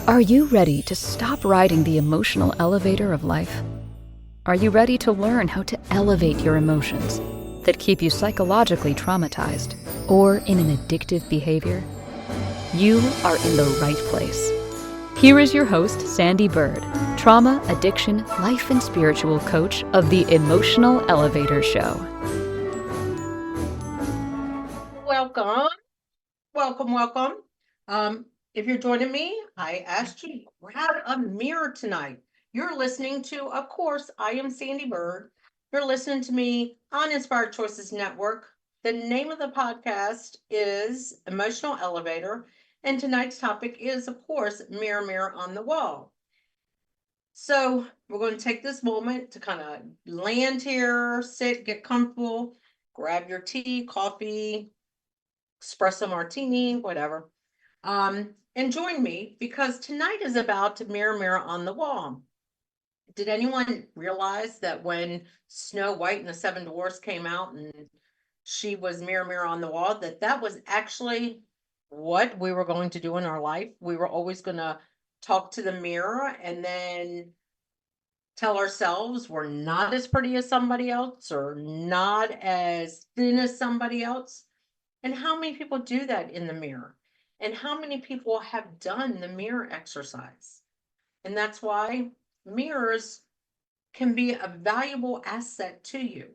Are you ready to stop riding the emotional elevator of life? Are you ready to learn how to elevate your emotions that keep you psychologically traumatized or in an addictive behavior? You are in the right place. Here is your host, Sandee Byrd, trauma, addiction, life, and spiritual coach of the Emotional Elevator Show. Welcome, welcome. If you're joining me, I asked you to grab a mirror tonight. You're listening to, of course, I am Sandee Byrd. You're listening to me on Inspired Choices Network. The name of the podcast is Emotional Elevator, and tonight's topic is, of course, Mirror, Mirror on the Wall. So we're going to take this moment to kind of land here, sit, get comfortable, grab your tea, coffee, espresso martini, whatever. And join me because tonight is about Mirror, Mirror on the Wall. Did anyone realize that when Snow White and the Seven Dwarfs came out and she was Mirror, Mirror on the Wall, that was actually what we were going to do in our life? We were always going to talk to the mirror and then tell ourselves we're not as pretty as somebody else or not as thin as somebody else. And how many people do that in the mirror? And how many people have done the mirror exercise? And that's why mirrors can be a valuable asset to you.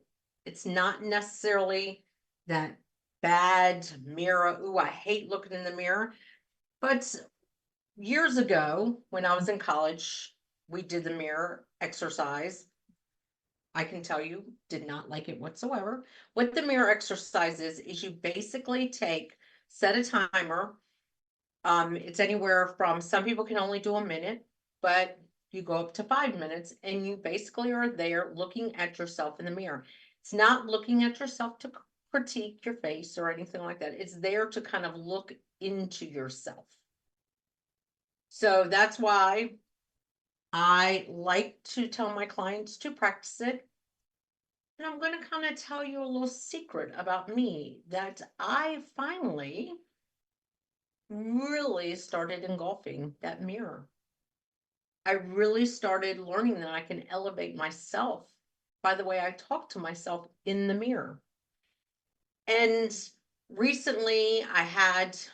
It's not necessarily that bad mirror. Ooh, I hate looking in the mirror. But years ago, when I was in college, we did the mirror exercise. I can tell you, did not like it whatsoever. What the mirror exercise is you basically set a timer. It's anywhere from, some people can only do a minute, but you go up to 5 minutes and you basically are there looking at yourself in the mirror. It's not looking at yourself to critique your face or anything like that. It's there to kind of look into yourself. So that's why I like to tell my clients to practice it. And I'm going to kind of tell you a little secret about me that I finally really started engulfing that mirror. I really started learning that I can elevate myself by the way I talk to myself in the mirror. And recently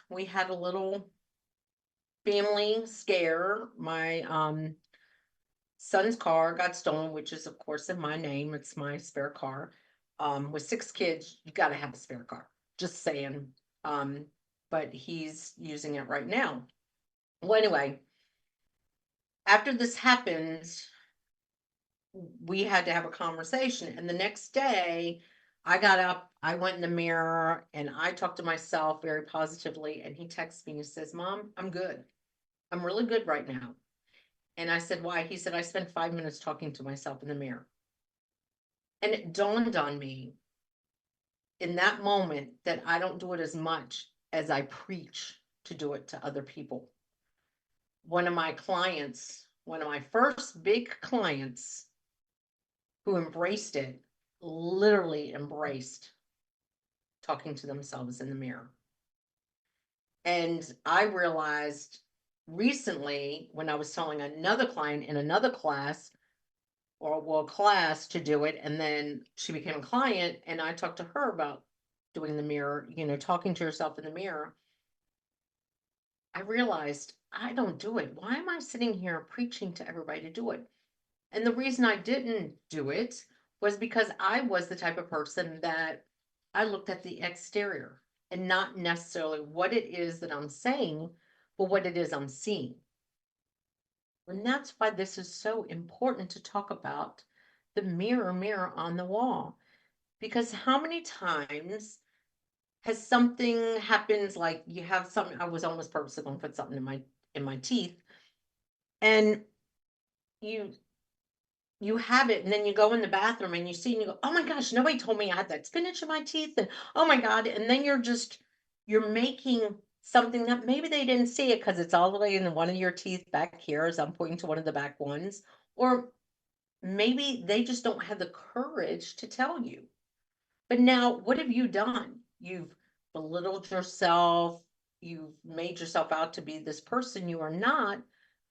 we had a little family scare. My son's car got stolen, which is of course in my name. It's my spare car. With 6 kids, you got to have a spare car. Just saying. But he's using it right now. Well, anyway, after this happened, we had to have a conversation. And the next day, I got up, I went in the mirror, and I talked to myself very positively. And he texts me and he says, "Mom, I'm good. I'm really good right now." And I said, "Why?" He said, "I spent 5 minutes talking to myself in the mirror." And it dawned on me in that moment that I don't do it as much as I preach to do it to other people. One of my first big clients who embraced it, literally embraced talking to themselves in the mirror. And I realized recently when I was telling another client in another class, class to do it, and then she became a client, and I talked to her about doing the mirror, talking to yourself in the mirror. I realized I don't do it. Why am I sitting here preaching to everybody to do it? And the reason I didn't do it was because I was the type of person that I looked at the exterior and not necessarily what it is that I'm saying, but what it is I'm seeing. And that's why this is so important to talk about the mirror, mirror on the wall. Because how many times has something happens, like you have something, I was almost purposely going to put something in my teeth, and you you have it, and then you go in the bathroom and you see and you go, "Oh my gosh, nobody told me I had that spinach in my teeth," and oh my God, and then you're making something that maybe they didn't see it because it's all the way in one of your teeth back here, as I'm pointing to one of the back ones, or maybe they just don't have the courage to tell you. But now, what have you done? You've belittled yourself, you've made yourself out to be this person you are not,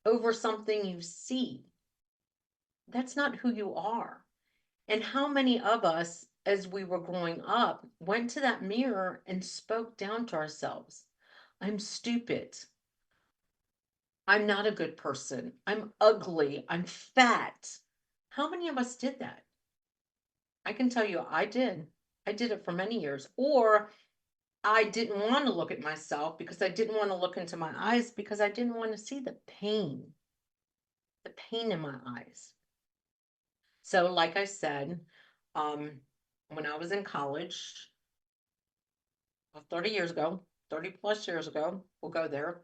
over something you see. That's not who you are. And how many of us, as we were growing up, went to that mirror and spoke down to ourselves? I'm stupid. I'm not a good person. I'm ugly. I'm fat. How many of us did that? I can tell you I did. I did it for many years. Or I didn't want to look at myself because I didn't want to look into my eyes because I didn't want to see the pain in my eyes. So, like I said, um, when I was in college, 30 years ago, 30 plus years ago, we'll go there.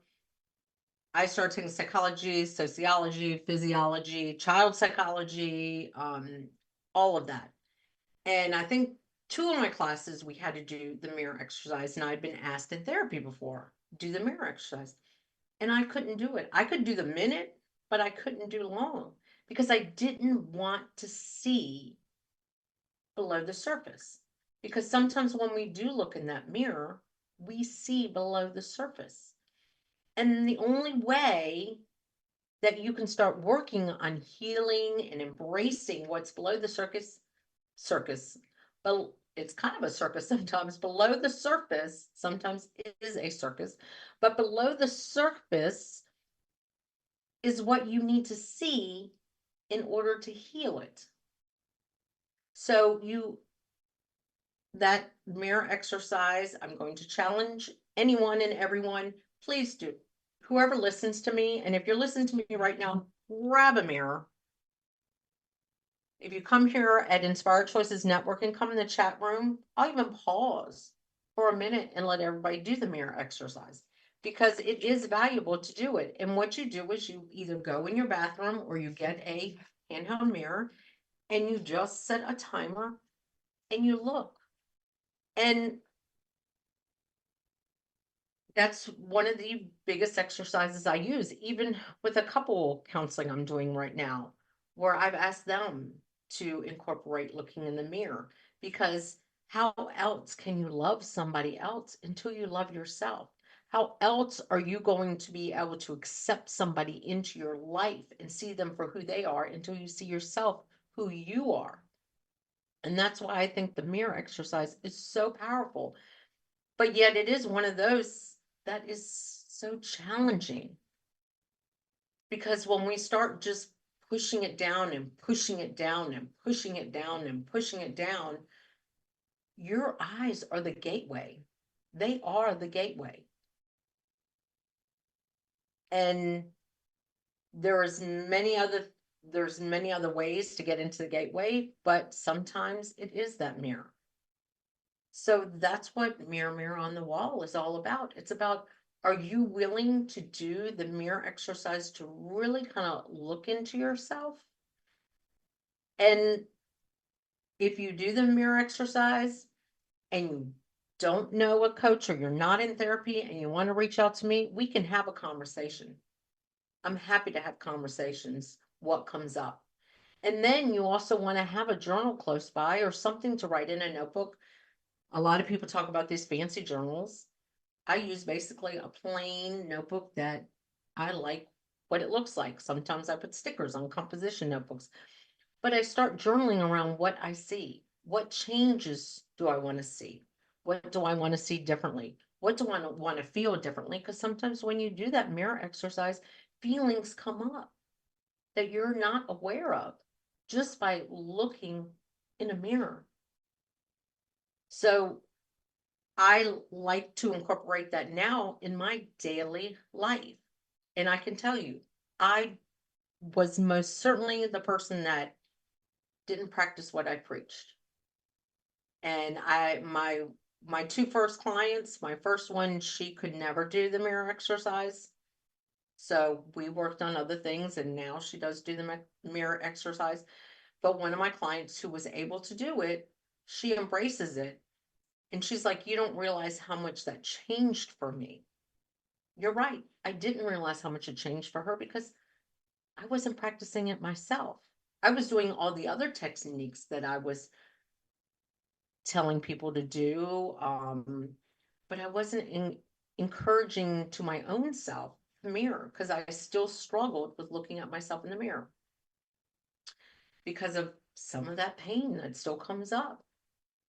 I started taking psychology, sociology, physiology, child psychology, all of that. And I think two of my classes we had to do the mirror exercise, and I'd been asked in therapy before, do the mirror exercise. And I couldn't do it. I could do the minute, but I couldn't do long because I didn't want to see below the surface. Because sometimes when we do look in that mirror, we see below the surface. And the only way that you can start working on healing and embracing what's below the circus, but it's kind of a circus sometimes. Below the surface, sometimes it is a circus, but below the surface is what you need to see in order to heal it. So that mirror exercise, I'm going to challenge anyone and everyone, please do. Whoever listens to me, and if you're listening to me right now, grab a mirror. If you come here at Inspired Choices Network and come in the chat room, I'll even pause for a minute and let everybody do the mirror exercise because it is valuable to do it. And what you do is you either go in your bathroom or you get a handheld mirror and you just set a timer and you look. And that's one of the biggest exercises I use, even with a couple counseling I'm doing right now, where I've asked them to incorporate looking in the mirror. Because how else can you love somebody else until you love yourself? How else are you going to be able to accept somebody into your life and see them for who they are until you see yourself who you are? And that's why I think the mirror exercise is so powerful. But yet it is one of those that is so challenging because when we start just pushing it down and pushing it down and pushing it down and pushing it down, your eyes are the gateway. They are the gateway. And there's many other ways to get into the gateway, but sometimes it is that mirror. So that's what Mirror Mirror on the Wall is all about. It's about, are you willing to do the mirror exercise to really kind of look into yourself? And if you do the mirror exercise and you don't know a coach or you're not in therapy and you want to reach out to me, we can have a conversation. I'm happy to have conversations, what comes up. And then you also want to have a journal close by or something to write in a notebook. A lot of people talk about these fancy journals. I use basically a plain notebook that I like what it looks like. Sometimes I put stickers on composition notebooks, but I start journaling around what I see. What changes do I want to see? What do I want to see differently? What do I want to feel differently? Because sometimes when you do that mirror exercise, feelings come up that you're not aware of just by looking in a mirror. So I like to incorporate that now in my daily life. And I can tell you, I was most certainly the person that didn't practice what I preached. And my two first clients, my first one, she could never do the mirror exercise. So we worked on other things and now she does do the mirror exercise. But one of my clients who was able to do it, she embraces it. And she's like, you don't realize how much that changed for me. You're right. I didn't realize how much it changed for her because I wasn't practicing it myself. I was doing all the other techniques that I was telling people to do, but I wasn't encouraging to my own self the mirror because I still struggled with looking at myself in the mirror because of some of that pain that still comes up.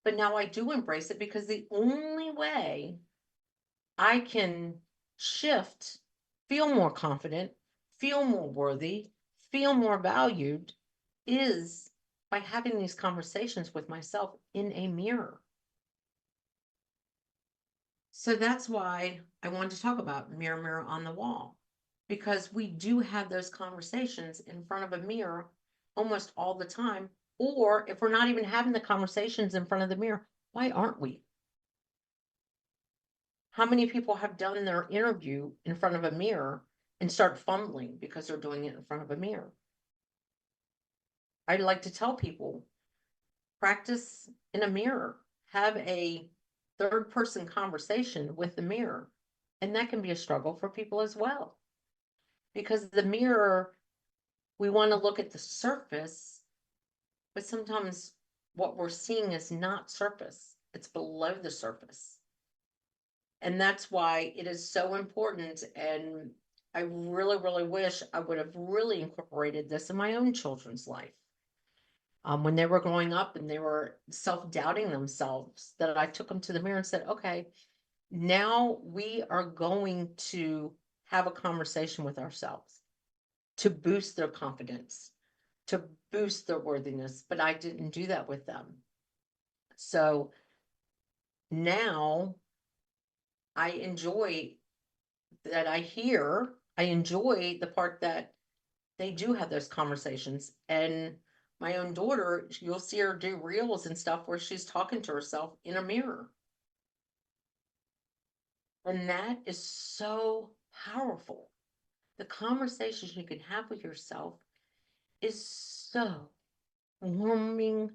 But now I do embrace it because the only way I can shift, feel more confident, feel more worthy, feel more valued is by having these conversations with myself in a mirror. So that's why I wanted to talk about mirror, mirror on the wall, because we do have those conversations in front of a mirror almost all the time. Or if we're not even having the conversations in front of the mirror, why aren't we? How many people have done their interview in front of a mirror and start fumbling because they're doing it in front of a mirror? I'd like to tell people, practice in a mirror, have a third person conversation with the mirror. And that can be a struggle for people as well. Because the mirror, we want to look at the surface, but sometimes what we're seeing is not surface, it's below the surface. And that's why it is so important. And I really, really wish I would have really incorporated this in my own children's life. When they were growing up and they were self-doubting themselves, that I took them to the mirror and said, okay, now we are going to have a conversation with ourselves to boost their confidence, to boost their worthiness. But I didn't do that with them. So now I enjoy that I enjoy the part that they do have those conversations. And my own daughter, you'll see her do reels and stuff where she's talking to herself in a mirror. And that is so powerful. The conversations you can have with yourself is so warming,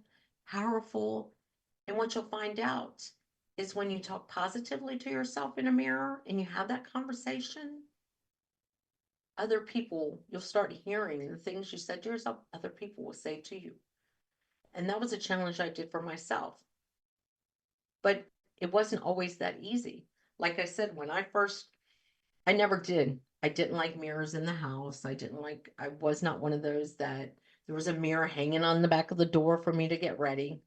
powerful. And what you'll find out is when you talk positively to yourself in a mirror and you have that conversation, other people, you'll start hearing the things you said to yourself, other people will say to you. And that was a challenge I did for myself. But it wasn't always that easy. Like I said, I never did. I didn't like mirrors in the house. I was not one of those that there was a mirror hanging on the back of the door for me to get ready.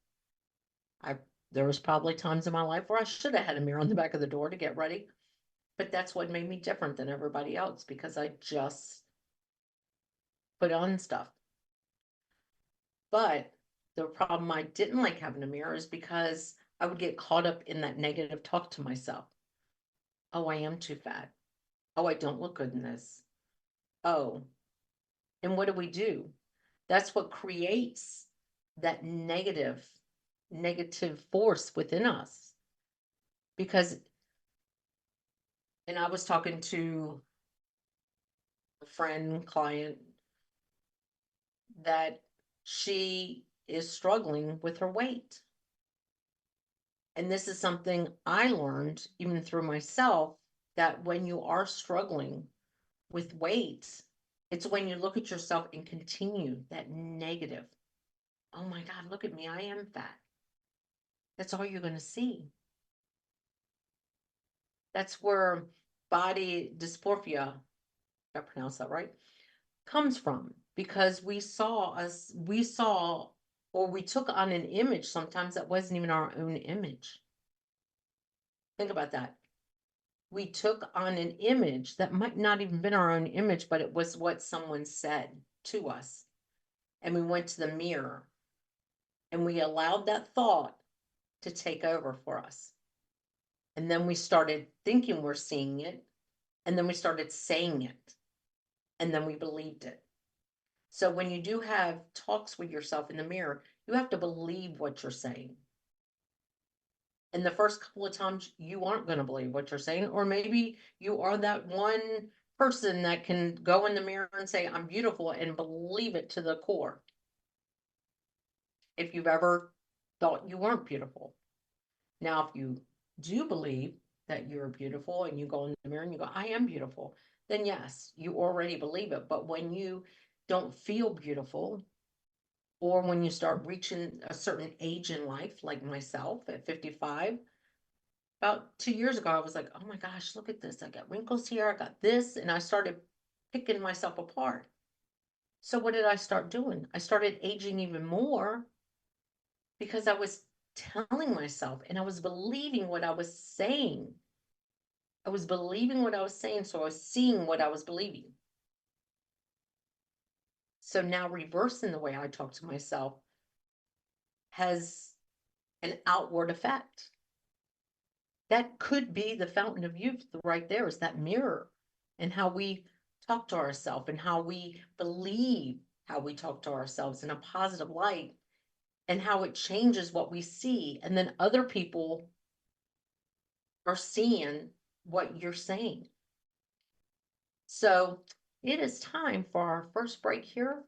There was probably times in my life where I should have had a mirror on the back of the door to get ready. But that's what made me different than everybody else, because I just put on stuff. But the problem I didn't like having a mirror is because I would get caught up in that negative talk to myself. Oh, I am too fat. Oh, I don't look good in this. Oh, and what do? That's what creates that negative force within us. Because, and I was talking to a friend, client, that she is struggling with her weight. And this is something I learned even through myself, that when you are struggling with weight, it's when you look at yourself and continue that negative. Oh my God, look at me, I am fat. That's all you're going to see. That's where body dysmorphia, if I pronounce that right, comes from, because we saw, or we took on an image sometimes that wasn't even our own image. Think about that. We took on an image that might not even been our own image, but it was what someone said to us. And we went to the mirror and we allowed that thought to take over for us. And then we started thinking we're seeing it. And then we started saying it. And then we believed it. So when you do have talks with yourself in the mirror, you have to believe what you're saying. And the first couple of times you aren't going to believe what you're saying, or maybe you are that one person that can go in the mirror and say, I'm beautiful, and believe it to the core. If you've ever thought you weren't beautiful. Now, if you do believe that you're beautiful and you go in the mirror and you go, I am beautiful, then yes, you already believe it. But when you don't feel beautiful, or when you start reaching a certain age in life, like myself at 55, about 2 years ago, I was like, oh my gosh, look at this. I got wrinkles here. I got this. And I started picking myself apart. So what did I start doing? I started aging even more because I was telling myself and I was believing what I was saying. I was believing what I was saying. So I was seeing what I was believing. So now reversing the way I talk to myself has an outward effect. That could be the fountain of youth right there, is that mirror, and how we talk to ourselves and how we believe how we talk to ourselves in a positive light, and how it changes what we see. And then other people are seeing what you're saying. So it is time for our first break here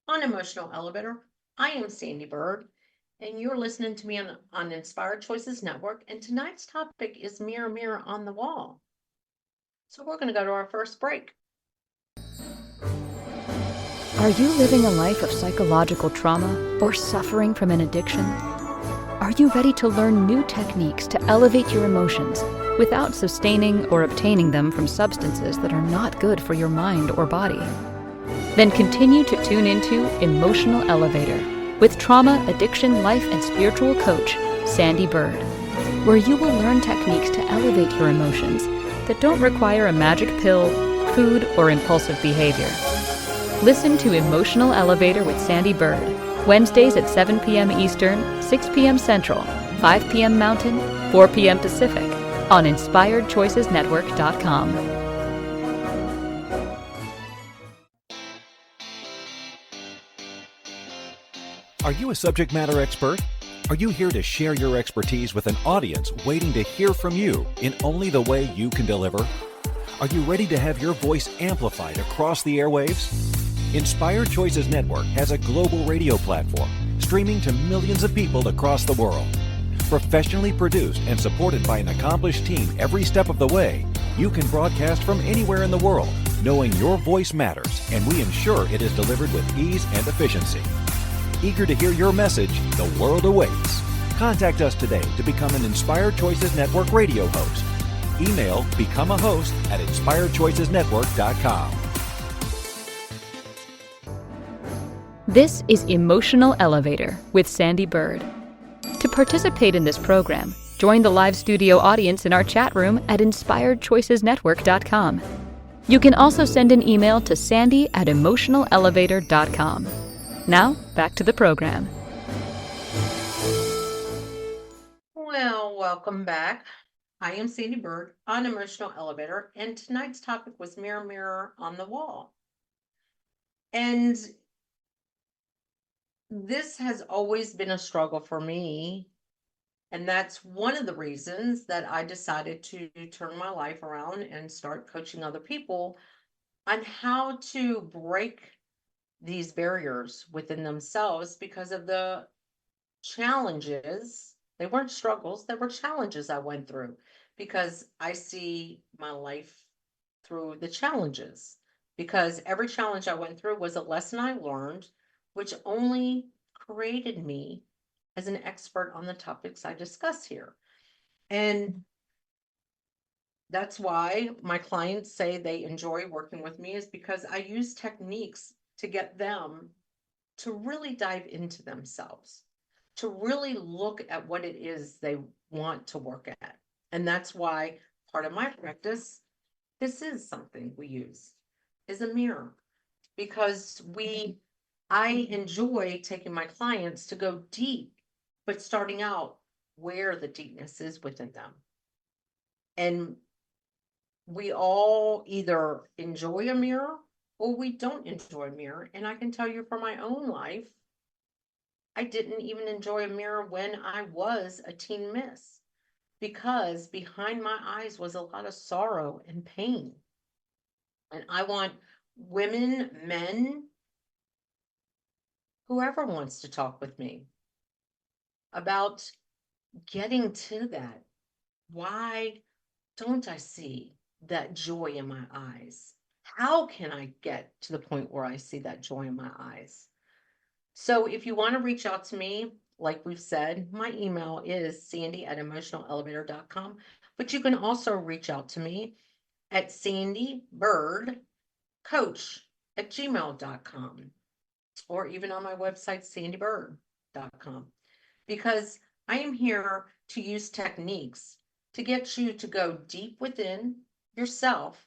on Emotional Elevator. I am Sandee Byrd, and you're listening to me on Inspired Choices Network. And tonight's topic is Mirror, Mirror on the Wall. So we're going to go to our first break. Are you living a life of psychological trauma or suffering from an addiction? Are you ready to learn new techniques to elevate your emotions without sustaining or obtaining them from substances that are not good for your mind or body? Then continue to tune into Emotional Elevator with trauma, addiction, life, and spiritual coach, Sandee Byrd, where you will learn techniques to elevate your emotions that don't require a magic pill, food, or impulsive behavior. Listen to Emotional Elevator with Sandee Byrd, Wednesdays at 7 p.m. Eastern, 6 p.m. Central, 5 p.m. Mountain, 4 p.m. Pacific, on InspiredChoicesNetwork.com. Are you a subject matter expert? Are you here to share your expertise with an audience waiting to hear from you in only the way you can deliver? Are you ready to have your voice amplified across the airwaves? Inspired Choices Network has a global radio platform streaming to millions of people across the world. Professionally produced and supported by an accomplished team every step of the way, you can broadcast from anywhere in the world, knowing your voice matters, and we ensure it is delivered with ease and efficiency. Eager to hear your message, the world awaits. Contact us today to become an Inspired Choices Network radio host. Email become a host at inspiredchoicesnetwork.com. This is Emotional Elevator with Sandee Byrd. To participate in this program, join the live studio audience in our chat room at inspiredchoicesnetwork.com. You can also send an email to sandy@emotionalelevator.com. Now, back to the program. Well, welcome back. I am Sandee Byrd on Emotional Elevator, and tonight's topic was Mirror, Mirror on the Wall. And this has always been a struggle for me. And that's one of the reasons that I decided to turn my life around and start coaching other people on how to break these barriers within themselves because of the challenges. They weren't struggles, they were challenges I went through, because I see my life through the challenges. Because every challenge I went through was a lesson I learned, which only created me as an expert on the topics I discuss here. And that's why my clients say they enjoy working with me, is because I use techniques to get them to really dive into themselves, to really look at what it is they want to work at. And that's why part of my practice, this is something we use, is a mirror, because I enjoy taking my clients to go deep, but starting out where the deepness is within them. And we all either enjoy a mirror or we don't enjoy a mirror. And I can tell you from my own life, I didn't even enjoy a mirror when I was a teen miss, because behind my eyes was a lot of sorrow and pain. And I want women, men, whoever wants to talk with me about getting to that. Why don't I see that joy in my eyes? How can I get to the point where I see that joy in my eyes? So if you want to reach out to me, like we've said, my email is sandy@emotionalelevator.com. But you can also reach out to me at Sandee Byrd coach@gmail.com, or even on my website, sandeebyrd.com, because I am here to use techniques to get you to go deep within yourself,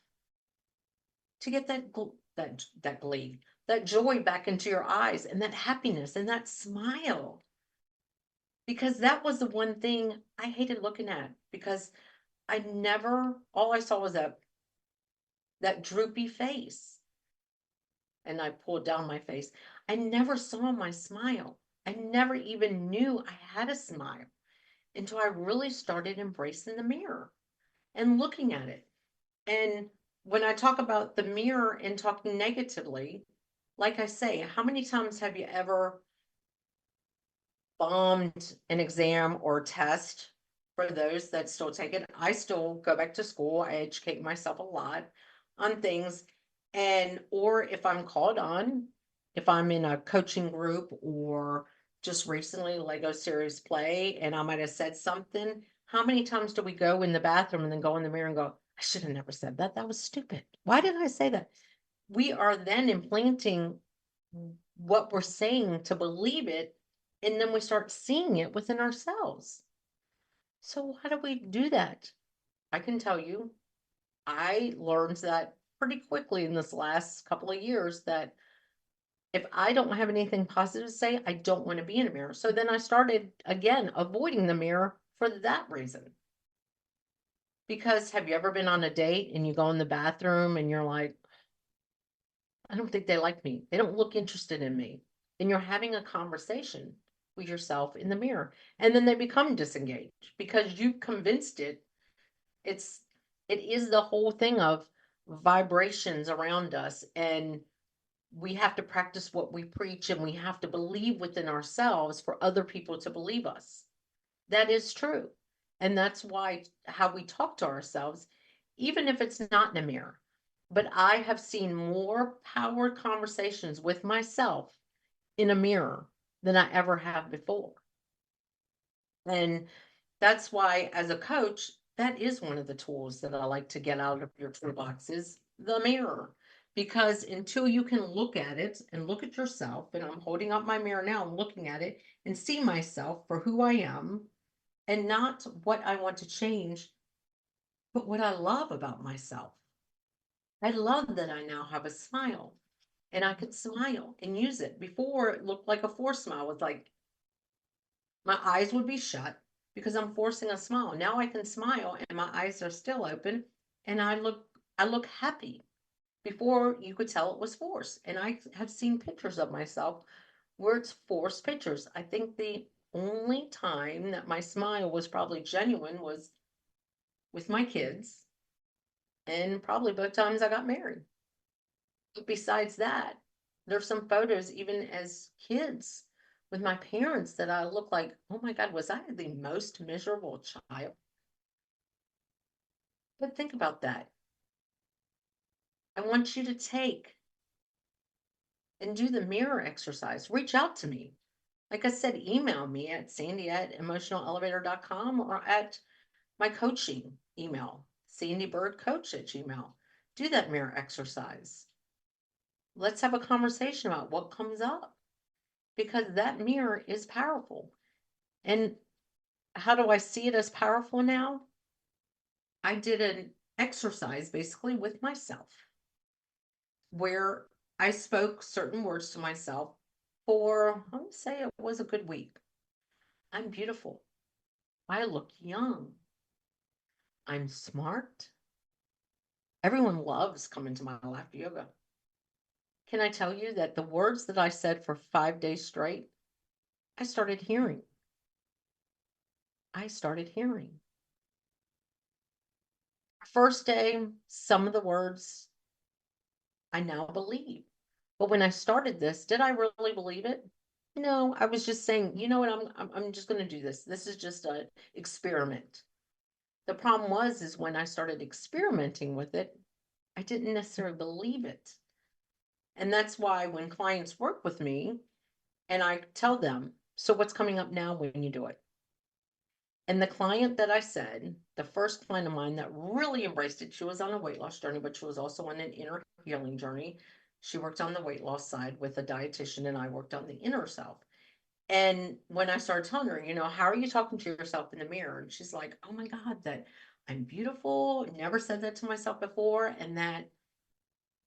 to get that glee, that joy back into your eyes, and that happiness and that smile. Because that was the one thing I hated looking at, because all I saw was that droopy face. And I pulled down my face. I never saw my smile. I never even knew I had a smile until I really started embracing the mirror and looking at it. And when I talk about the mirror and talking negatively, like I say, how many times have you ever bombed an exam or test? For those that still take it, I still go back to school. I educate myself a lot on things. And, or if I'm called on, if I'm in a coaching group, or just recently Lego series play, and I might have said something, how many times do we go in the bathroom and then go in the mirror and go, I should have never said that. That was stupid. Why did I say that? We are then implanting what we're saying to believe it, and then we start seeing it within ourselves. So how do we do that? I can tell you, I learned that pretty quickly in this last couple of years, that if I don't have anything positive to say, I don't want to be in a mirror. So then I started again avoiding the mirror for that reason. Because have you ever been on a date and you go in the bathroom and you're like, I don't think they like me. They don't look interested in me. And you're having a conversation with yourself in the mirror. And then they become disengaged because you've convinced it. It is the whole thing of vibrations around us. And we have to practice what we preach, and we have to believe within ourselves for other people to believe us. That is true. And that's why how we talk to ourselves, even if it's not in a mirror. But I have seen more power conversations with myself in a mirror than I ever have before. And that's why, as a coach, that is one of the tools that I like to get out of your toolbox, is the mirror. Because until you can look at it and look at yourself, and I'm holding up my mirror now and looking at it and see myself for who I am, and not what I want to change, but what I love about myself. I love that I now have a smile, and I could smile and use it. Before, it looked like a forced smile, with like my eyes would be shut because I'm forcing a smile. Now I can smile and my eyes are still open, and I look happy. Before, you could tell it was forced. And I have seen pictures of myself where it's forced pictures. I think the only time that my smile was probably genuine was with my kids, and probably both times I got married. But besides that, there's some photos even as kids with my parents that I look like, oh my God, was I the most miserable child? But think about that. I want you to take and do the mirror exercise. Reach out to me. Like I said, email me at sandy@emotionalelevator.com, or at my coaching email, sandeebirdcoach@gmail. Do that mirror exercise. Let's have a conversation about what comes up, because that mirror is powerful. And how do I see it as powerful now? I did an exercise basically with myself where I spoke certain words to myself for, I would say it was a good week. I'm beautiful. I look young. I'm smart. Everyone loves coming to my laughter yoga. Can I tell you that the words that I said for 5 days straight, I started hearing. I started hearing. First day, some of the words I now believe. But when I started this, did I really believe it? No, I was just saying, you know what, I'm just going to do this. This is just an experiment. The problem is when I started experimenting with it, I didn't necessarily believe it. And that's why when clients work with me and I tell them, so what's coming up now when you do it? And the client that I said, the first client of mine that really embraced it, she was on a weight loss journey, but she was also on an inner healing journey. She worked on the weight loss side with a dietitian, and I worked on the inner self. And when I started telling her, how are you talking to yourself in the mirror? And she's like, oh my God, that I'm beautiful. Never said that to myself before. And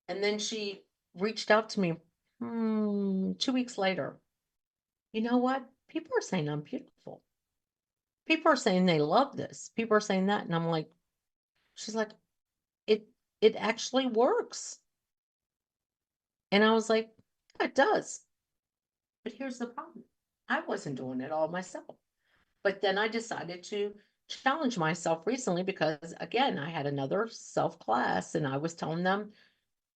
then she reached out to me 2 weeks later. You know what? People are saying I'm beautiful. People are saying they love this. People are saying that. And I'm like, she's like, it it actually works. And I was like, yeah, it does. But here's the problem. I wasn't doing it all myself. But then I decided to challenge myself recently because, again, I had another self class and I was telling them,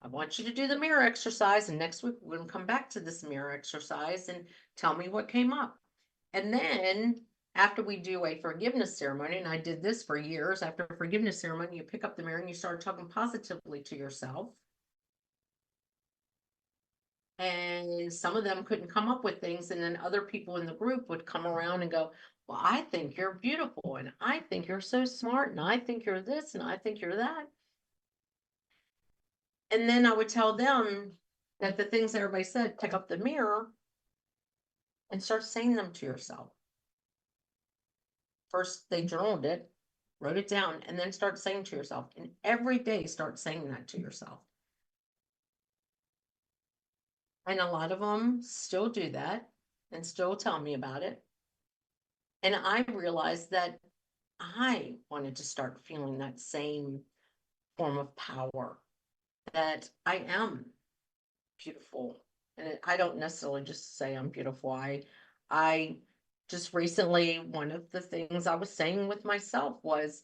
I want you to do the mirror exercise. And next week, we're going to come back to this mirror exercise and tell me what came up. And then after we do a forgiveness ceremony, and I did this for years, after a forgiveness ceremony, you pick up the mirror and you start talking positively to yourself. And some of them couldn't come up with things. And then other people in the group would come around and go, well, I think you're beautiful. And I think you're so smart. And I think you're this. And I think you're that. And then I would tell them that the things everybody said, pick up the mirror and start saying them to yourself. First, they journaled it, wrote it down, and then start saying to yourself. And every day, start saying that to yourself. And a lot of them still do that and still tell me about it. And I realized that I wanted to start feeling that same form of power, that I am beautiful. And I don't necessarily just say I'm beautiful. I just recently, one of the things I was saying with myself was,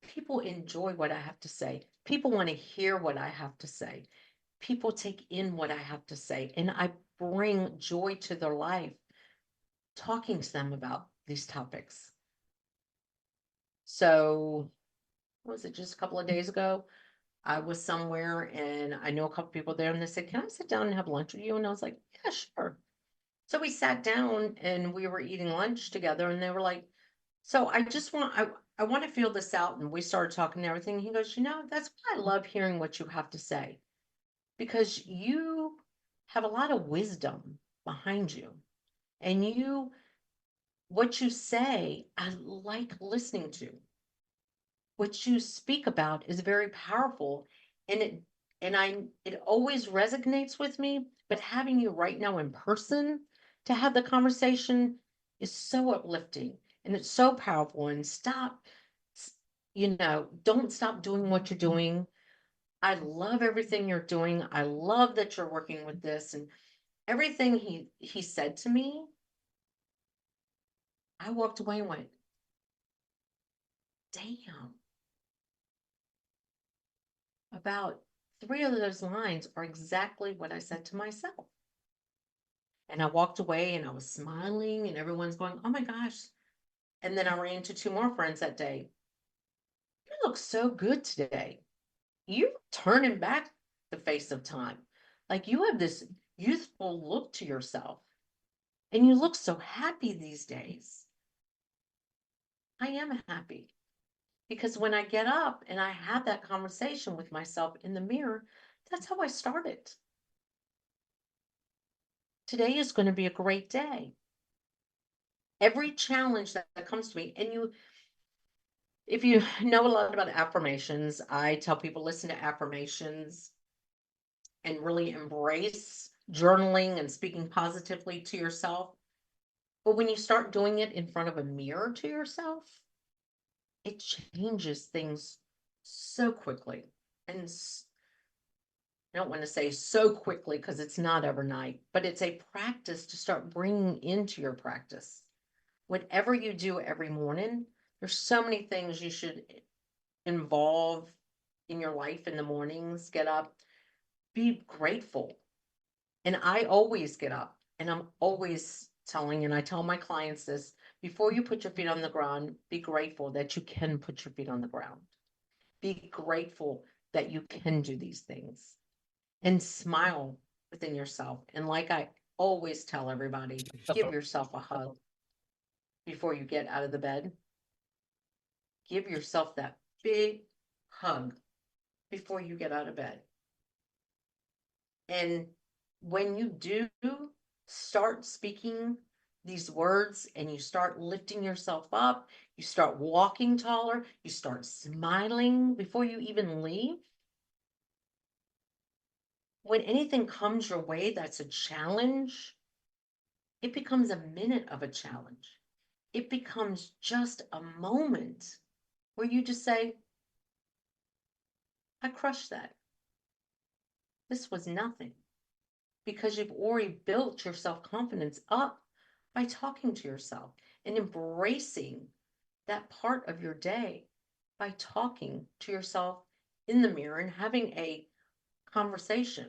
people enjoy what I have to say. People want to hear what I have to say. People take in what I have to say, and I bring joy to their life talking to them about these topics. So, what was it, just a couple of days ago? I was somewhere and I know a couple people there, and they said, can I sit down and have lunch with you? And I was like, yeah, sure. So we sat down and we were eating lunch together, and they were like, so I want to feel this out. And we started talking and everything. He goes, that's why I love hearing what you have to say, because you have a lot of wisdom behind you, and what you say, I like listening to. What you speak about is very powerful, and it always resonates with me. But having you right now in person to have the conversation is so uplifting, and it's so powerful. And don't stop doing what you're doing. I love everything you're doing. I love that you're working with this. And everything he said to me, I walked away and went, damn. About 3 of those lines are exactly what I said to myself. And I walked away and I was smiling, and everyone's going, oh my gosh. And then I ran into 2 more friends that day. You look so good today. You're turning back the face of time. Like, you have this youthful look to yourself, and you look so happy these days. I am happy because when I get up and I have that conversation with myself in the mirror, that's how I started. Today is going to be a great day. Every challenge that comes to me, and if you know a lot about affirmations, I tell people, listen to affirmations and really embrace journaling and speaking positively to yourself. But when you start doing it in front of a mirror to yourself, it changes things so quickly. And I don't want to say so quickly because it's not overnight, but it's a practice to start bringing into your practice. Whatever you do every morning, there's so many things you should involve in your life in the mornings. Get up, be grateful. And I always get up and I'm always telling, and I tell my clients this, before you put your feet on the ground, be grateful that you can put your feet on the ground. Be grateful that you can do these things, and smile within yourself. And like I always tell everybody, give yourself a hug before you get out of the bed. give yourself that big hug before you get out of bed. And when you do start speaking these words and you start lifting yourself up, you start walking taller, you start smiling before you even leave. When anything comes your way that's a challenge, it becomes a minute of a challenge. It becomes just a moment where you just say, I crushed that. This was nothing. Because you've already built your self-confidence up by talking to yourself and embracing that part of your day by talking to yourself in the mirror and having a conversation.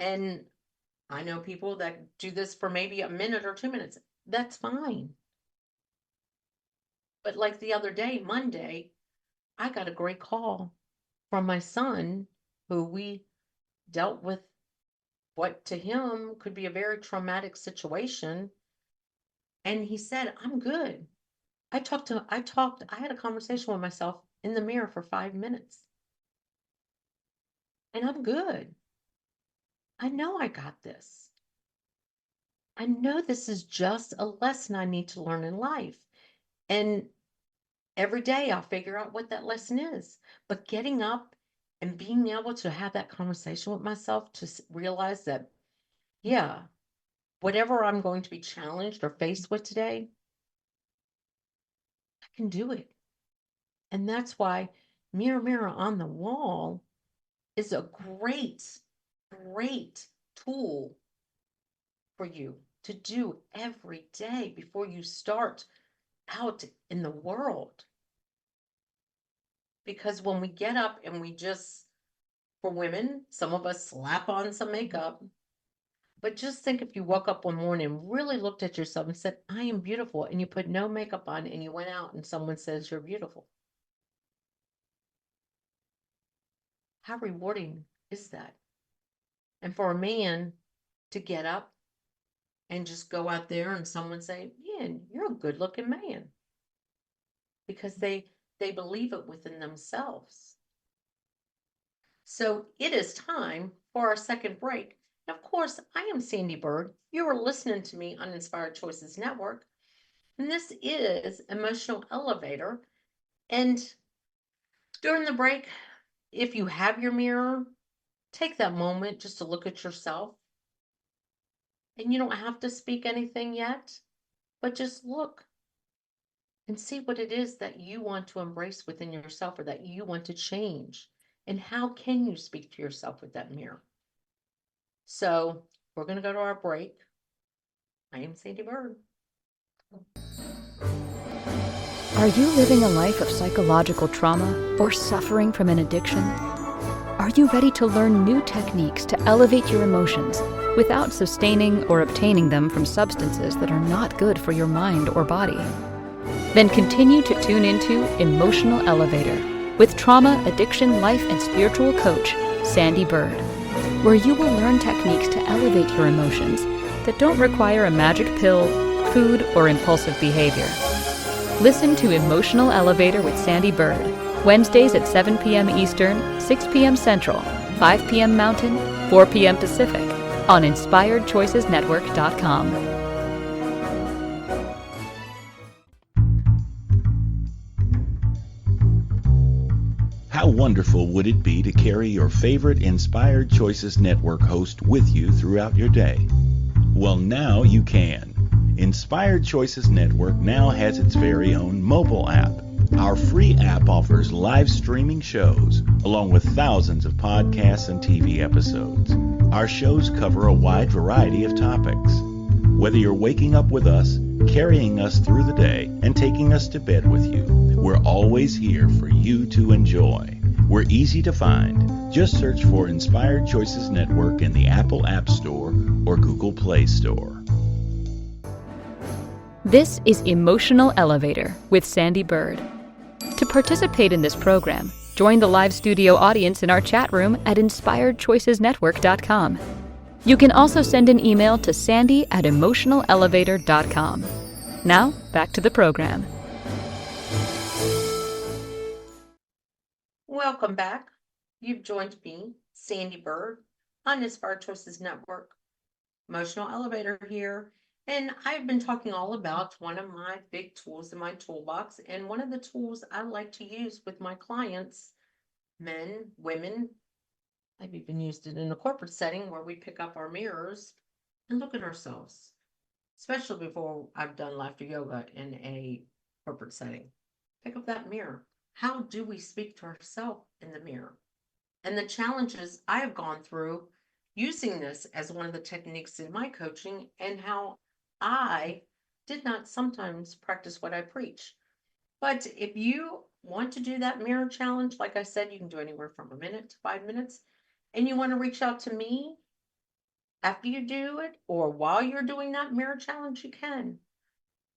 And I know people that do this for maybe a minute or 2 minutes. That's fine. But like the other day, Monday, I got a great call from my son, who we dealt with what to him could be a very traumatic situation. And he said, I'm good. I had a conversation with myself in the mirror for 5 minutes. And I'm good. I know I got this. I know this is just a lesson I need to learn in life. And every day I'll figure out what that lesson is. But getting up and being able to have that conversation with myself to realize that, yeah, whatever I'm going to be challenged or faced with today, I can do it. And that's why Mirror, Mirror on the Wall is a great, great tool for you to do every day before you start out in the world. Because when we get up and we just, for women, some of us slap on some makeup, but just think if you woke up one morning and really looked at yourself and said, I am beautiful, and you put no makeup on and you went out and someone says you're beautiful. How rewarding is that? And for a man to get up and just go out there and someone say, man, you're a good looking man. Because they believe it within themselves. So it is time for our second break. And of course, I am Sandee Byrd. You are listening to me on Inspired Choices Network. And this is Emotional Elevator. And during the break, if you have your mirror, take that moment just to look at yourself. And you don't have to speak anything yet, but just look and see what it is that you want to embrace within yourself or that you want to change. And how can you speak to yourself with that mirror? So we're going to go to our break. I am Sandee Byrd. Are you living a life of psychological trauma or suffering from an addiction? Are you ready to learn new techniques to elevate your emotions without sustaining or obtaining them from substances that are not good for your mind or body? Then continue to tune into Emotional Elevator with trauma, addiction, life, and spiritual coach, Sandee Byrd, where you will learn techniques to elevate your emotions that don't require a magic pill, food, or impulsive behavior. Listen to Emotional Elevator with Sandee Byrd, Wednesdays at 7 p.m. Eastern, 6 p.m. Central, 5 p.m. Mountain, 4 p.m. Pacific, on InspiredChoicesNetwork.com. How wonderful would it be to carry your favorite Inspired Choices Network host with you throughout your day? Well, now you can. Inspired Choices Network now has its very own mobile app. Our free app offers live streaming shows, along with thousands of podcasts and TV episodes. Our shows cover a wide variety of topics. Whether you're waking up with us, carrying us through the day, and taking us to bed with you, we're always here for you to enjoy. We're easy to find. Just search for Inspired Choices Network in the Apple App Store or Google Play Store. This is Emotional Elevator with Sandee Byrd. To participate in this program, join the live studio audience in our chat room at InspiredChoicesNetwork.com. You can also send an email to Sandee@emotionalelevator.com. Now, back to the program. Welcome back. You've joined me, Sandee Byrd, on Inspired Choices Network, Emotional Elevator here. And I've been talking all about one of my big tools in my toolbox, and one of the tools I like to use with my clients, men, women. I've even used it in a corporate setting where we pick up our mirrors and look at ourselves, especially before I've done laughter yoga in a corporate setting. Pick up that mirror. How do we speak to ourselves in the mirror? And the challenges I have gone through using this as one of the techniques in my coaching, and how I did not sometimes practice what I preach. But if you want to do that mirror challenge, like I said, you can do anywhere from a minute to 5 minutes, and you want to reach out to me after you do it or while you're doing that mirror challenge, you can.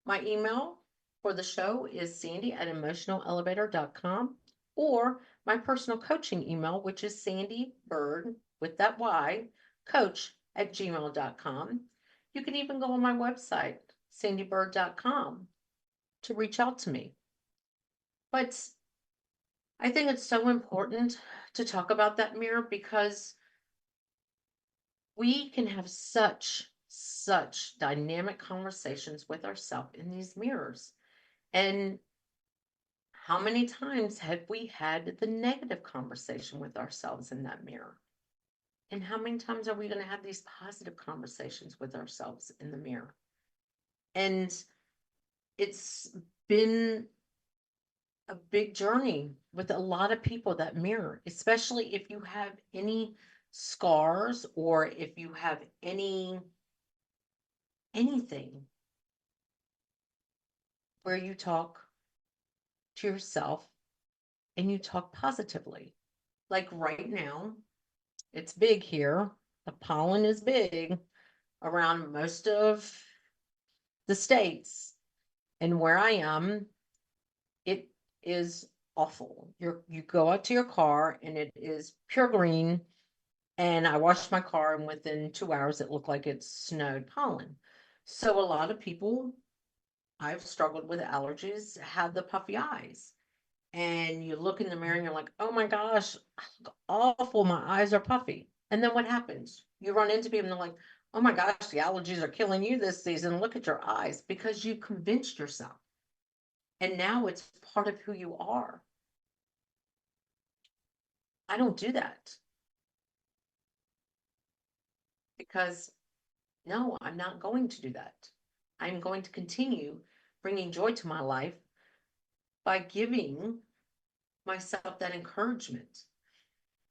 My email for the show is sandy@emotionalelevator.com, or my personal coaching email, which is sandybyrd with that Y, coach@gmail.com. You can even go on my website, sandybyrd.com, to reach out to me. But I think it's so important to talk about that mirror, because we can have such dynamic conversations with ourselves in these mirrors. And how many times have we had the negative conversation with ourselves in that mirror? And how many times are we going to have these positive conversations with ourselves in the mirror? And it's been a big journey with a lot of people, that mirror, especially if you have any scars, or if you have anything where you talk to yourself and you talk positively. Like right now, it's big here. The pollen is big around most of the states. And where I am, it is awful. You go out to your car and it is pure green. And I washed my car, and within 2 hours, it looked like it snowed pollen. So a lot of people, I've struggled with allergies, have the puffy eyes. And you look in the mirror and you're like, oh my gosh, I look awful. My eyes are puffy. And then what happens? You run into people and they're like, oh my gosh, the allergies are killing you this season. Look at your eyes, because you convinced yourself. And now it's part of who you are. I don't do that, because no, I'm not going to do that. I'm going to continue bringing joy to my life by giving myself that encouragement.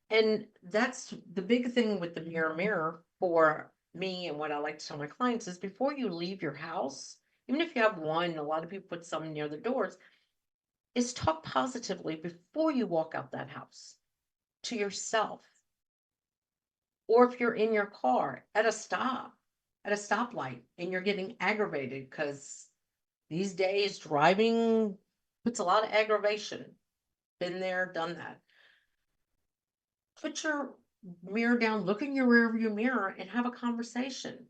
And that's the big thing with the mirror for me, and what I like to tell my clients is, before you leave your house, even if you have one, a lot of people put some near the doors, is talk positively before you walk out that house to yourself. Or if you're in your car at a stoplight, and you're getting aggravated, because these days driving puts a lot of aggravation. Been there, done that. Put your mirror down, look in your rearview mirror, and have a conversation.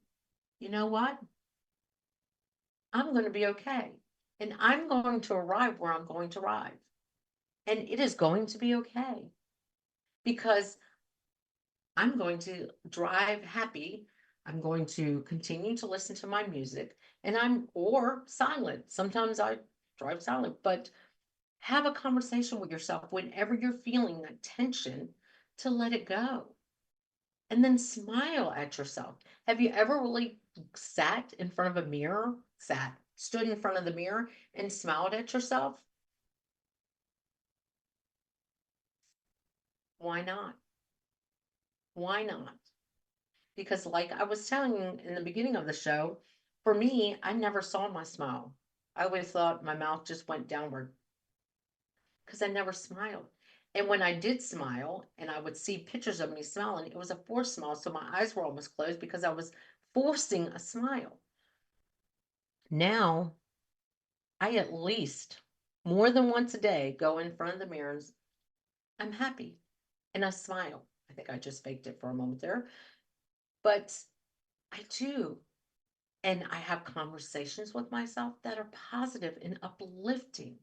You know what? I'm going to be okay. And I'm going to arrive where I'm going to arrive. And it is going to be okay. Because I'm going to drive happy. I'm going to continue to listen to my music, or silent. Sometimes I drive silent, but have a conversation with yourself whenever you're feeling that tension, to let it go. And then smile at yourself. Have you ever really sat in front of a mirror, stood in front of the mirror and smiled at yourself? Why not? Why not? Because, like I was telling you in the beginning of the show, for me, I never saw my smile. I always thought my mouth just went downward, because I never smiled. And when I did smile, and I would see pictures of me smiling, it was a forced smile. So my eyes were almost closed, because I was forcing a smile. Now, I at least more than once a day go in front of the mirror and I'm happy and I smile. I think I just faked it for a moment there, but I do. And I have conversations with myself that are positive and uplifting.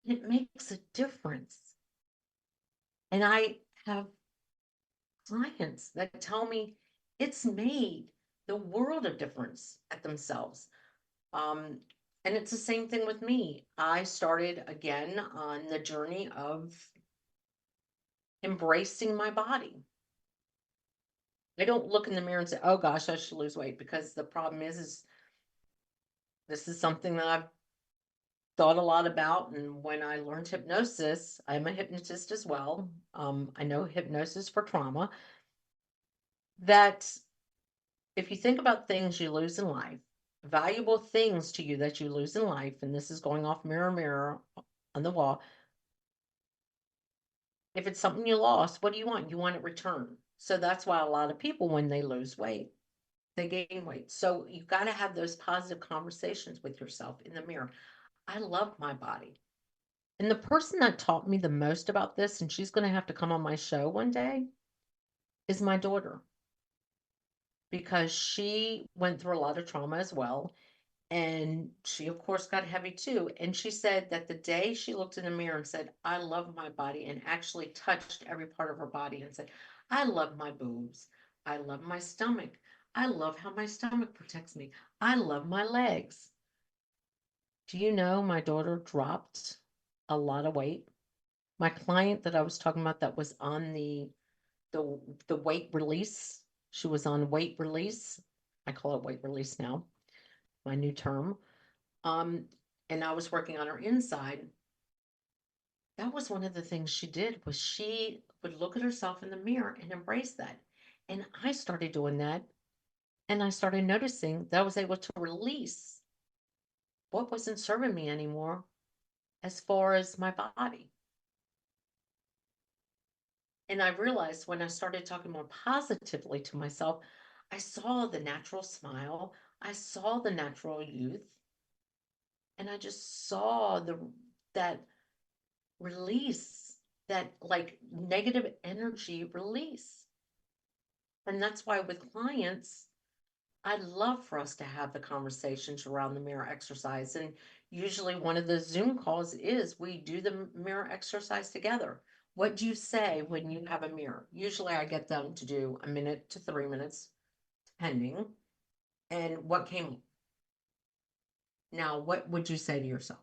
It makes a difference. And I have clients that tell me it's made the world of difference at themselves. Um, and it's the same thing with me. I started again on the journey of embracing my body. I don't look in the mirror and say, "Oh gosh, I should lose weight," because the problem is this is something that I've thought a lot about. And when I learned hypnosis, I'm a hypnotist as well. I know hypnosis for trauma. That if you think about things you lose in life, valuable things to you that you lose in life, and this is going off mirror, mirror on the wall. If it's something you lost, what do you want? You want it returned. So that's why a lot of people, when they lose weight, they gain weight. So you've got to have those positive conversations with yourself in the mirror. I love my body. And the person that taught me the most about this, and she's going to have to come on my show one day, is my daughter, because she went through a lot of trauma as well. And she, of course, got heavy too. And she said that the day she looked in the mirror and said, "I love my body," and actually touched every part of her body and said, "I love my boobs. I love my stomach. I love how my stomach protects me. I love my legs." Do you know my daughter dropped a lot of weight? My client that I was talking about that was on the the weight release, she was on weight release. I call it weight release now, my new term. Um, and I was working on her inside. That was one of the things she did, was she would look at herself in the mirror and embrace that. And I started doing that, and I started noticing that I was able to release what wasn't serving me anymore as far as my body. And I realized when I started talking more positively to myself, I saw the natural smile, I saw the natural youth, and I just saw that release, that like negative energy release. And that's why with clients, I'd love for us to have the conversations around the mirror exercise. And usually one of the Zoom calls is we do the mirror exercise together. What do you say when you have a mirror? Usually I get them to do a minute to 3 minutes, depending. And what came up? Now, what would you say to yourself?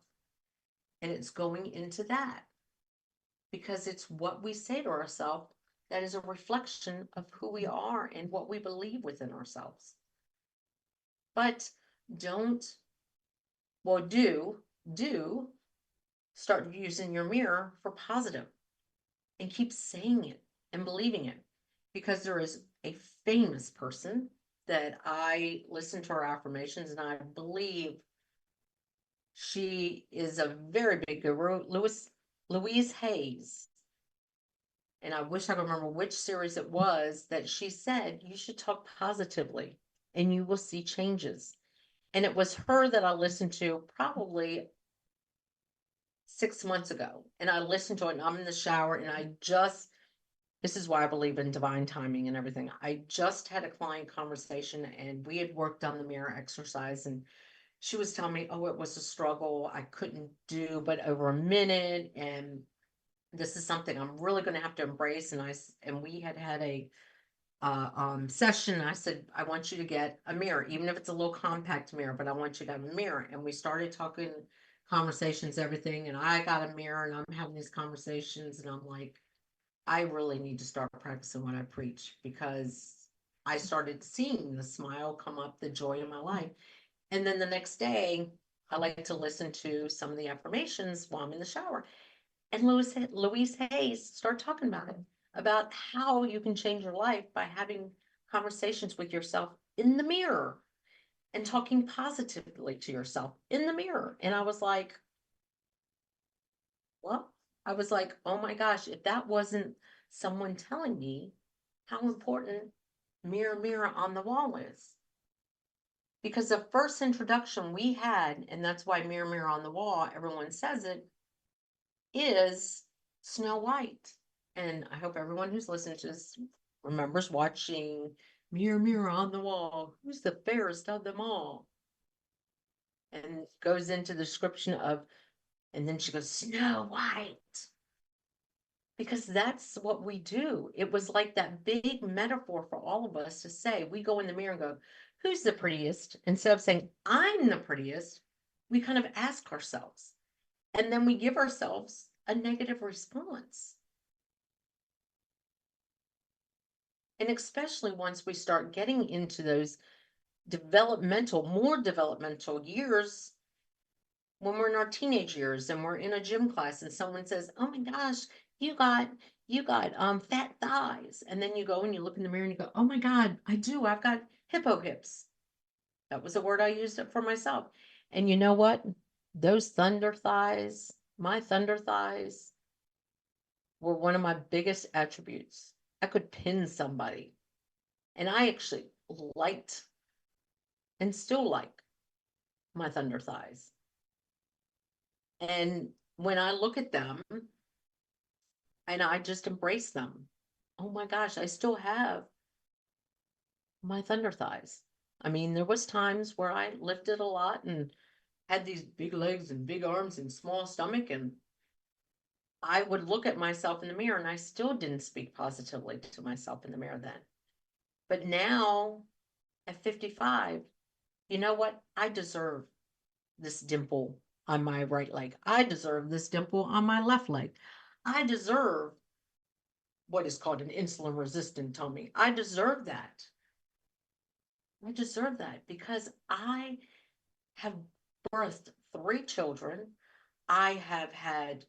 And it's going into that, because it's what we say to ourselves that is a reflection of who we are and what we believe within ourselves. But don't, well, do start using your mirror for positive, and keep saying it and believing it. Because there is a famous person that I listen to her affirmations, and I believe she is a very big guru, Louise Hayes. And I wish I could remember which series it was that she said you should talk positively and you will see changes. And it was her that I listened to probably 6 months ago. And I listened to it, and I'm in the shower, and this is why I believe in divine timing and everything. I just had a client conversation, and we had worked on the mirror exercise, and she was telling me, "Oh, it was a struggle. I couldn't do but over a minute. And this is something I'm really going to have to embrace." And we had a session. I said, "I want you to get a mirror, even if it's a little compact mirror, but I want you to have a mirror." And we started talking conversations, everything. And I got a mirror, and I'm having these conversations, and I'm like, I really need to start practicing what I preach, because I started seeing the smile come up, the joy in my life. And then the next day, I like to listen to some of the affirmations while I'm in the shower. And Louise Hayes started talking about it, about how you can change your life by having conversations with yourself in the mirror and talking positively to yourself in the mirror. And I was like, well, I was like, oh my gosh, if that wasn't someone telling me how important mirror, mirror on the wall is. Because the first introduction we had, and that's why mirror, mirror on the wall, everyone says it, is Snow White. And I hope everyone who's listening to this remembers watching Mirror, Mirror on the Wall, who's the fairest of them all? And goes into the description of, and then she goes, Snow White. because that's what we do. It was like that big metaphor for all of us to say, we go in the mirror and go, who's the prettiest? Instead of saying, I'm the prettiest, we kind of ask ourselves, and then we give ourselves a negative response. And especially once we start getting into those more developmental years, when we're in our teenage years and we're in a gym class and someone says, oh my gosh, you got fat thighs. And then you go and you look in the mirror and you go, oh my God, I've got hippo hips. That was a word I used for myself. And you know what? Those thunder thighs, my thunder thighs, were one of my biggest attributes. I could pin somebody. And I actually liked and still like my thunder thighs. And when I look at them and I just embrace them, oh my gosh, I still have my thunder thighs. I mean, there was times where I lifted a lot and had these big legs and big arms and small stomach, and I would look at myself in the mirror and I still didn't speak positively to myself in the mirror then. But now at 55, you know what? I deserve this dimple on my right leg. I deserve this dimple on my left leg. I deserve what is called an insulin resistant tummy. I deserve that. I deserve that because I have birthed 3 children. I have had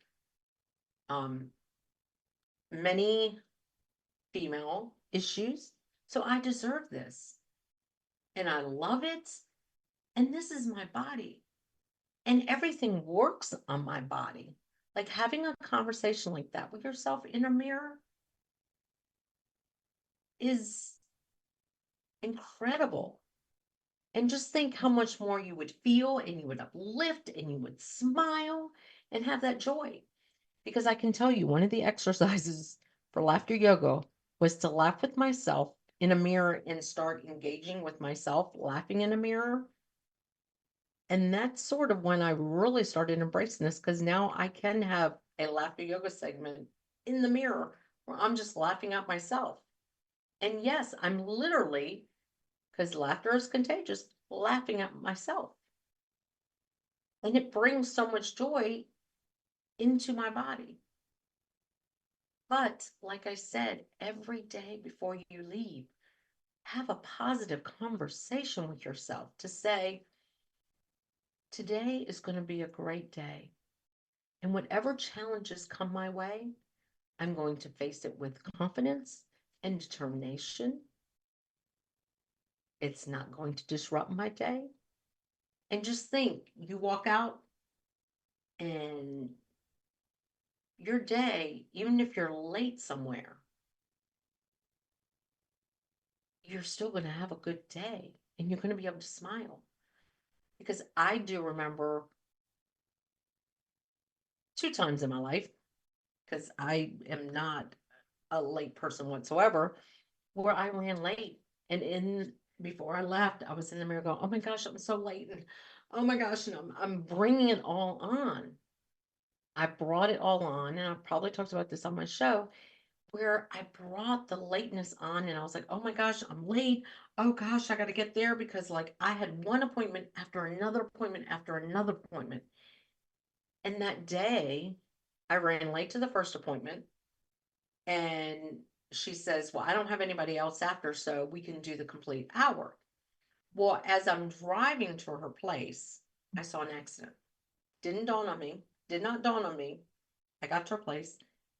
many female issues. So I deserve this. And I love it. And this is my body. And everything works on my body. Like having a conversation like that with yourself in a mirror is incredible. And just think how much more you would feel, and you would uplift, and you would smile and have that joy. Because I can tell you, one of the exercises for laughter yoga was to laugh with myself in a mirror and start engaging with myself, laughing in a mirror. And that's sort of when I really started embracing this, because now I can have a laughter yoga segment in the mirror where I'm just laughing at myself. And yes, I'm literally, because laughter is contagious, laughing at myself. And it brings so much joy into my body. But like I said, every day before you leave, have a positive conversation with yourself to say, today is going to be a great day. And whatever challenges come my way, I'm going to face it with confidence and determination. It's not going to disrupt my day. And just think, you walk out and your day, even if you're late somewhere, you're still going to have a good day and you're going to be able to smile. Because I do remember 2 times in my life, because I am not a late person whatsoever, where I ran late. And before I left, I was in the mirror going, oh my gosh, I'm so late. And oh my gosh, and I'm bringing it all on. I brought it all on, and I've probably talked about this on my show, where I brought the lateness on, and I was like, oh my gosh, I'm late. Oh gosh, I got to get there, because like I had one appointment after another appointment after another appointment. And that day, I ran late to the first appointment, and she says, well, I don't have anybody else after, so we can do the complete hour. Well, as I'm driving to her place, I saw an accident. Did not dawn on me. I got to her place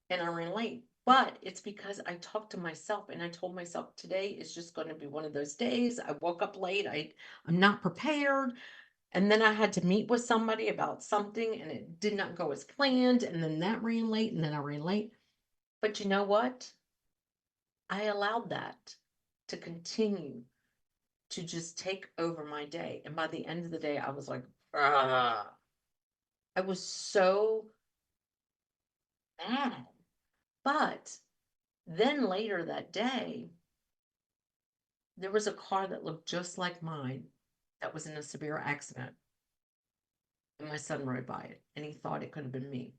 and I ran late. But it's because I talked to myself and I told myself today is just going to be one of those days. I woke up late. I'm not prepared. And then I had to meet with somebody about something and it did not go as planned. And then that ran late and then I ran late. But you know what? I allowed that to continue to just take over my day. And by the end of the day, I was like, ah. I was so mad. But then later that day, there was a car that looked just like mine that was in a severe accident. And my son rode by it and he thought it could have been me.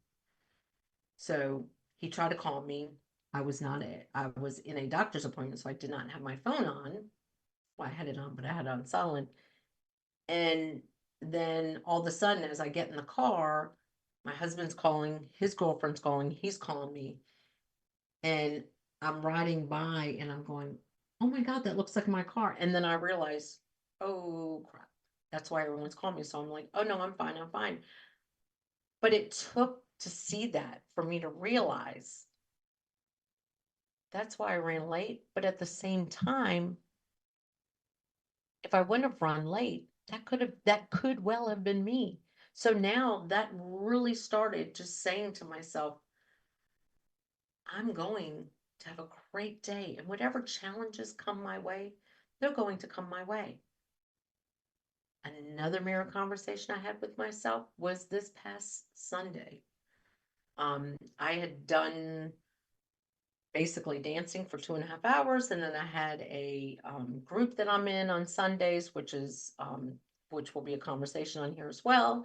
So He tried to call me. I was in a doctor's appointment, so I did not have my phone on. Well, I had it on, but I had it on silent. And then all of a sudden, as I get in the car, my husband's calling, his girlfriend's calling, he's calling me. And I'm riding by and I'm going, oh my God, that looks like my car. And then I realize, oh crap, that's why everyone's calling me. So I'm like, oh no, I'm fine, I'm fine. But it took to see that for me to realize that's why I ran late. But at the same time, if I wouldn't have run late, that could well have been me. So now that really started just saying to myself, I'm going to have a great day, and whatever challenges come my way, they're going to come my way. Another mirror conversation I had with myself was this past Sunday. I had done basically dancing for 2.5 hours, and then I had a group that I'm in on Sundays, which will be a conversation on here as well.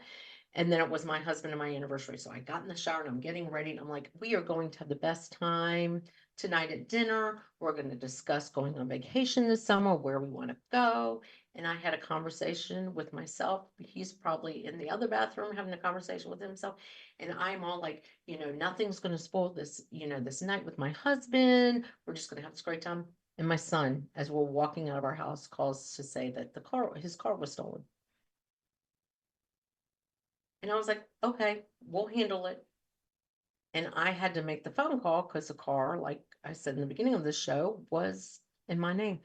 And then it was my husband and my anniversary. So I got in the shower and I'm getting ready, and I'm like, we are going to have the best time tonight at dinner. We're going to discuss going on vacation this summer, where we want to go. And I had a conversation with myself. He's probably in the other bathroom having a conversation with himself. And I'm all like, nothing's going to spoil this, this night with my husband. We're just going to have this great time. And my son, as we're walking out of our house, calls to say that his car was stolen. And I was like, okay, we'll handle it. And I had to make the phone call because the car, like I said in the beginning of the show, was in my name.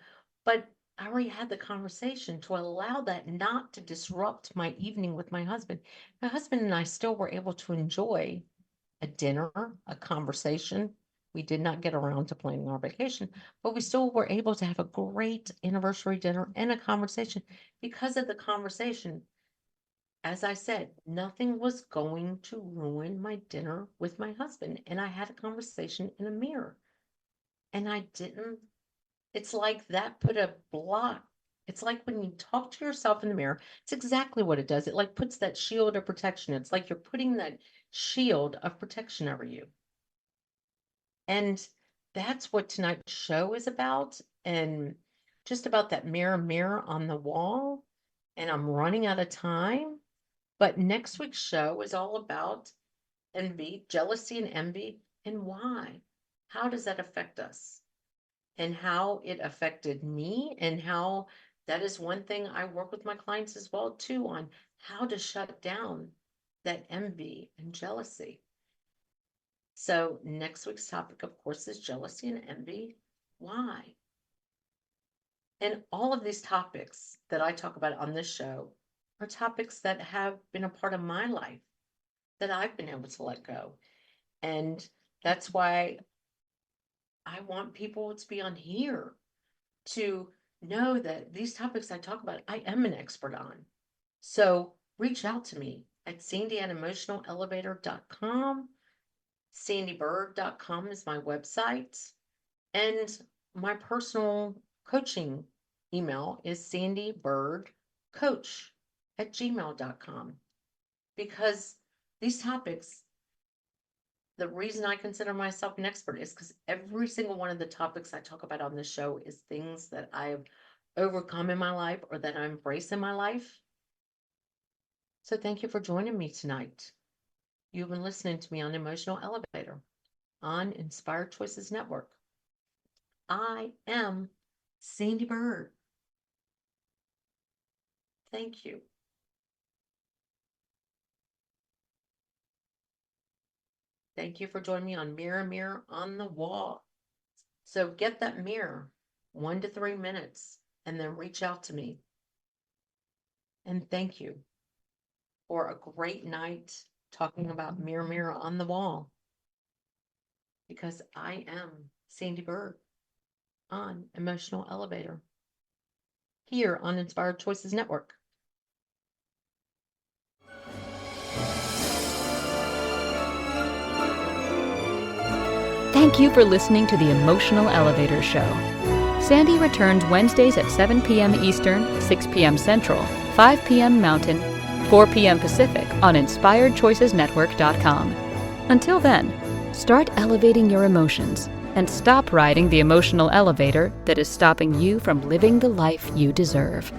But I already had the conversation to allow that not to disrupt my evening with my husband. My husband and I still were able to enjoy a dinner, a conversation. We did not get around to planning our vacation, but we still were able to have a great anniversary dinner and a conversation. Because of the conversation, as I said, nothing was going to ruin my dinner with my husband. And I had a conversation in a mirror. And I didn't, it's like that put a block. It's like when you talk to yourself in the mirror, it's exactly what it does. It like puts that shield of protection. It's like you're putting that shield of protection over you. And that's what tonight's show is about. And just about that mirror on the wall. And I'm running out of time. But next week's show is all about envy, jealousy and envy, and why. How does that affect us? And how it affected me, and how that is one thing I work with my clients as well too, on how to shut down that envy and jealousy. So next week's topic, of course, is jealousy and envy. Why? And all of these topics that I talk about on this show are topics that have been a part of my life that I've been able to let go. And that's why I want people to be on here to know that these topics I talk about, I am an expert on. So reach out to me at Sandee@emotionalelevator.com. SandeeByrd.com is my website. And my personal coaching email is SandeeByrdCoach@gmail.com. Because these topics, the reason I consider myself an expert is because every single one of the topics I talk about on this show is things that I've overcome in my life or that I embrace in my life. So thank you for joining me tonight. You've been listening to me on Emotional Elevator on Inspired Choices Network. I am Sandee Byrd. Thank you. Thank you for joining me on Mirror on the Wall. So get that mirror 1 to 3 minutes and then reach out to me. And thank you for a great night talking about Mirror on the Wall. Because I am Sandee Byrd on Emotional Elevator here on Inspired Choices Network. Thank you for listening to the Emotional Elevator Show. Sandee returns Wednesdays at 7 p.m. Eastern, 6 p.m. Central, 5 p.m. Mountain, 4 p.m. Pacific on InspiredChoicesNetwork.com. Until then, Start elevating your emotions and stop riding the emotional elevator that is stopping you from living the life you deserve.